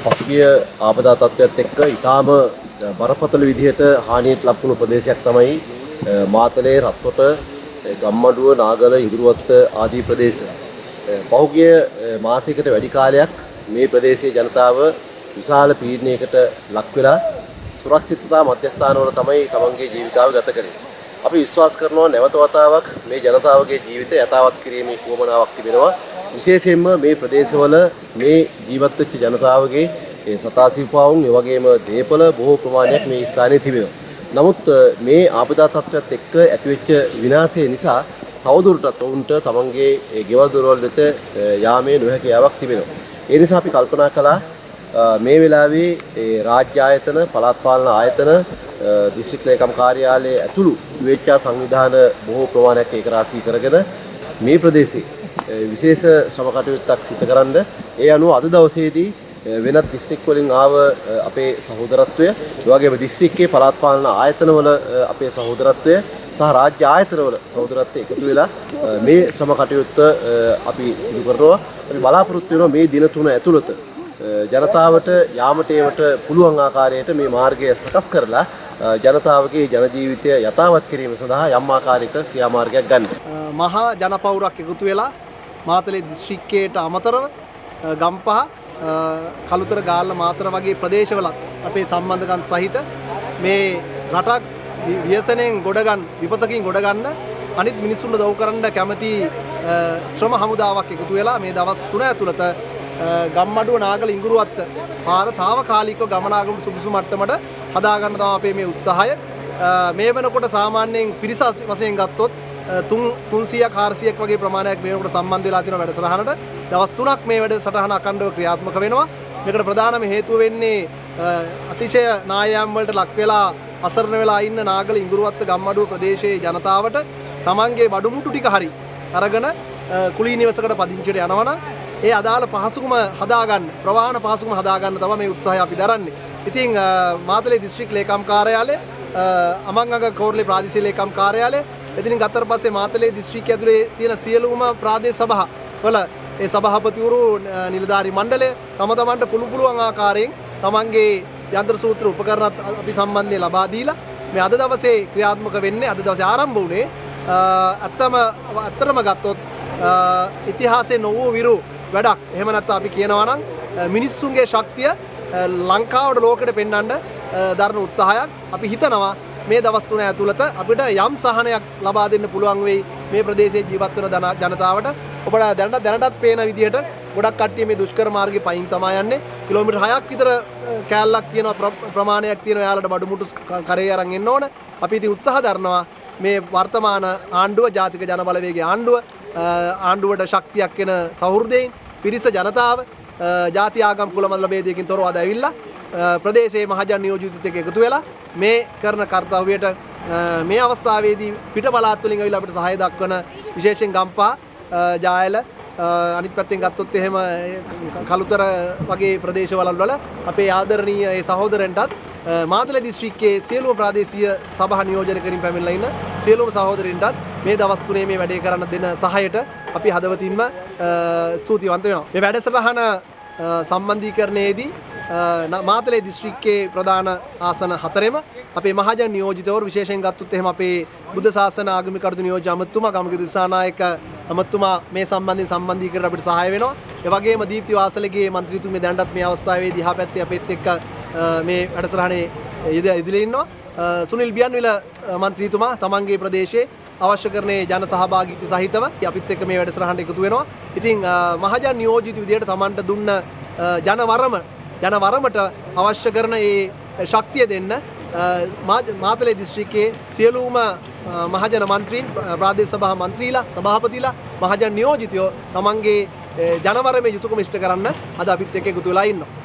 පසුගිය ආපදා තත්ත්වයත් එක්ක ඊටාම බරපතල විදිහට හානියට ලක් වුණු ප්‍රදේශයක් තමයි මාතලේ රත්කොට ගම්මඩුව නාගල ඉඟුරුවත්ත ආදී ප්‍රදේශ. පහුගිය මාසයකට වැඩි කාලයක් මේ ප්‍රදේශයේ ජනතාව විශාල පීඩනයකට ලක් වෙලා සුරක්ෂිතතා මධ්‍යස්ථානවල තමයි තමන්ගේ ජීවිතාව ගත කරේ. අපි විශ්වාස කරනවා නැවත වතාවක් මේ ජනතාවගේ ජීවිතය යථාවත් කිරීමේ උවමනාවක් තිබෙනවා. විශේෂයෙන්ම මේ ප්‍රදේශවල මේ ජීවත් වෙච්ච ජනතාවගේ ඒ සතා සිව්පාවුන් ඒ වගේම දේපල බොහෝ ප්‍රමාණයක් මේ ස්ථානයේ තිබෙනවා. නමුත් මේ ආපදා තත්ත්වයත් එක්ක ඇතිවෙච්ච විනාශය නිසා තවදුරටත් ඔවුන්ට තමන්ගේ ඒ ගෙවල් දොරවල් වෙත යාමේ නොහැකියාවක් තිබෙනවා. ඒ නිසා අපි කල්පනා කළා මේ වෙලාවේ ඒ රාජ්‍ය ආයතන, පළාත් පාලන ආයතන, දිස්ත්‍රික් ලේකම් කාර්යාලය ඇතුළු ස්වේච්ඡා සංවිධාන බොහෝ ප්‍රමාණයක් ඒකරාශී කරගෙන මේ ප්‍රදේශයේ විශේෂ ශ්‍රම කටයුත්තක් සිදු කරන්න ඒ අනුව අද දවසේදී වෙනත් දිස්ත්‍රික් වලින් ආව අපේ සහෝදරත්වය, ඒ වගේම දිස්ත්‍රික්කයේ පළාත් පාලන ආයතනවල අපේ සහෝදරත්වය සහ රාජ්‍ය ආයතනවල සහෝදරත්වය එකතු වෙලා මේ ශ්‍රම කටයුත්ත අපි සිදු කරනවා. අපි බලාපොරොත්තු වෙනවා මේ දින තුන ඇතුළත ජනතාවට යාමට ඒවට පුළුවන් ආකාරයට මේ මාර්ගය සකස් කරලා ජනතාවගේ ජන ජීවිතය යථාවත් කිරීම සඳහා යම් ආකාරයක ක්‍රියාමාර්ගයක් ගන්න. මහා ජනපෞරක් එකතු වෙලා මාතලේ දිස්ත්‍රික්කයට අමතරව ගම්පහ, කළුතර, ගාල්ල, මාතර වගේ ප්‍රදේශවලත් අපේ සම්බන්ධකම් සහිත මේ රටක් ව්‍යසනයෙන් ගොඩගන්න, විපතකින් ගොඩගන්න අනිත් මිනිස්සුන්ට දව් කරන්න කැමති ශ්‍රම හමුදාවක් එකතු වෙලා මේ දවස් 3 ඇතුළත ගම්මඩුව නාගල ඉඟුරුවත්ත පාර තාවකාලිකව ගමනාගමන සුදුසු මට්ටමට හදාගන්න තමයි අපේ මේ උත්සාහය. මේ වෙනකොට සාමාන්‍යයෙන් පිරිස වශයෙන් ගත්තොත් 300ක් 400ක් වගේ ප්‍රමාණයක් මේ වෙනකොට සම්බන්ධ වෙලා තියෙන වැඩසටහනට දවස් 3ක් මේ වැඩසටහන අඛණ්ඩව ක්‍රියාත්මක වෙනවා. මේකට ප්‍රධානම හේතුව වෙන්නේ අතිශය නායම් වලට ලක් වෙලා අසරණ වෙලා ඉන්න නාගල ඉඟුරුවත්ත ගම්මඩුව ප්‍රදේශයේ ජනතාවට තමන්ගේ බඩුමුට්ටු ටික හරි අරගෙන කුලී නිවසකට පදිංචිට යනවනම් ඒ අදාළ පහසුකම හදාගන්න, ප්‍රවාහන පහසුකම හදාගන්න තමයි මේ උත්සාහය අපි දරන්නේ. ඉතින් මාතලේ දිස්ත්‍රික් ලේකම් කාර්යාලය, අමංගඟ කෝරළේ ප්‍රාදේශීය ලේකම් කාර්යාලය, එතනින් ගත්තට පස්සේ මාතලේ දිස්ත්‍රික්කය ඇතුලේ තියෙන සියලුම ප්‍රාදේශ සභා වල ඒ සභාපතිවරු, නිලධාරි මණ්ඩලය තම තමන්ට පුළුවන් ආකාරයෙන් තමන්ගේ යන්ත්‍ර සූත්‍ර උපකරණත් අපි සම්බන්ධයෙන් ලබා දීලා මේ අද දවසේ ක්‍රියාත්මක වෙන්නේ, අද දවසේ ආරම්භ වුණේ ඇත්තටම ගත්තොත් ඉතිහාසයේ නොවූ විරු වැඩක්. එහෙම නැත්නම් අපි කියනවා නම් මිනිස්සුන්ගේ ශක්තිය ලංකාවට ලෝකෙට පෙන්වන්න දරන උත්සාහයක්. අපි හිතනවා මේ දවස් 3 ඇතුළත අපිට යම් සහනයක් ලබා දෙන්න පුළුවන් වෙයි මේ ප්‍රදේශයේ ජීවත් වෙන ජනතාවට. ඔබට දැනටත් පේන විදිහට ගොඩක් කට්ටිය මේ දුෂ්කර මාර්ගේ පයින් තමයි යන්නේ. කිලෝමීටර් 6ක් විතර කෑල්ලක් තියෙන ප්‍රමාණයක් තියෙන යාලට බඩමුට්ටු කරේ අරන් එන්න ඕන. අපි ඉතින් උත්සාහ දරනවා මේ වර්තමාන ආණ්ඩුව, ජාතික ජනබලවේගයේ ආණ්ඩුවට ශක්තියක් වෙන සහෘදයින් පිරිස ජනතාව ජාති ආගම් කුල මත ભેදයකින් තොරව අද ඇවිල්ලා ප්‍රදේශයේ මහජන නියෝජිතත් එක්ක එකතු වෙලා මේ කරන කාර්යයට මේ අවස්ථාවේදී පිට පළාත් වලින් ඇවිල්ලා අපිට සහාය දක්වන විශේෂයෙන් ගම්පහ, ජායල, අනිත් පැත්තෙන් ගත්තොත් එහෙම කළුතර වගේ ප්‍රදේශවල වල අපේ ආදරණීය ඒ සහෝදරයන්ටත් මාතලේ දිස්ත්‍රික්කයේ සියලුම ප්‍රාදේශීය සභා නියෝජනය කරින් පැමිණලා ඉන්න සියලුම සහෝදරින්ටත් මේ දවස් 3 මේ වැඩේ කරන්න දෙන සහායට අපි හදවතින්ම ස්තුතිවන්ත වෙනවා. මේ වැඩසටහන සම්බන්ධීකරණයේදී මාතලේ දිස්ත්‍රික්කයේ ප්‍රධාන ආසන 4ෙම අපේ මහජන නියෝජිතවරු, විශේෂයෙන් ගත්තොත් එහෙම අපේ බුද්ධ ශාසන ආගමික කටයුතු නියෝජ්‍ය අමාත්‍යතුමා, ගමගේ දිසානායක අමාත්‍යතුමා මේ සම්බන්ධීකරණ අපිට සහාය වෙනවා. ඒ වගේම දීප්ති වාසලගේ මන්ත්‍රීතුමිය දැනටත් මේ අවස්ථාවේදී හා පැත්තේ අපිත් එක්ක මේ වැඩසටහනේ ඉදිරියේ ඉන්නවා. සුනිල් බියන්විල මන්ත්‍රීතුමා තමන්ගේ ප්‍රදේශයේ අවශ්‍ය කරන්නේ ජන සහභාගීත්වය සහිතව අපිත් එක්ක මේ වැඩසටහනට එකතු වෙනවා. ඉතින් මහජන නියෝජිත විදියට තමන්ට දුන්න ජනවරමට අවශ්‍ය කරන ඒ ශක්තිය දෙන්න මාතලේ දිස්ත්‍රික්කයේ සියලුම මහජන මන්ත්‍රීන්, ප්‍රාදේශ සභා මන්ත්‍රීලා, සභාපතිලා, මහජන නියෝජිතයෝ තමන්ගේ ජනවරමේ යුතුයකම ඉෂ්ට කරන්න අද අපිත් එක්ක එකතු වෙලා ඉන්නවා.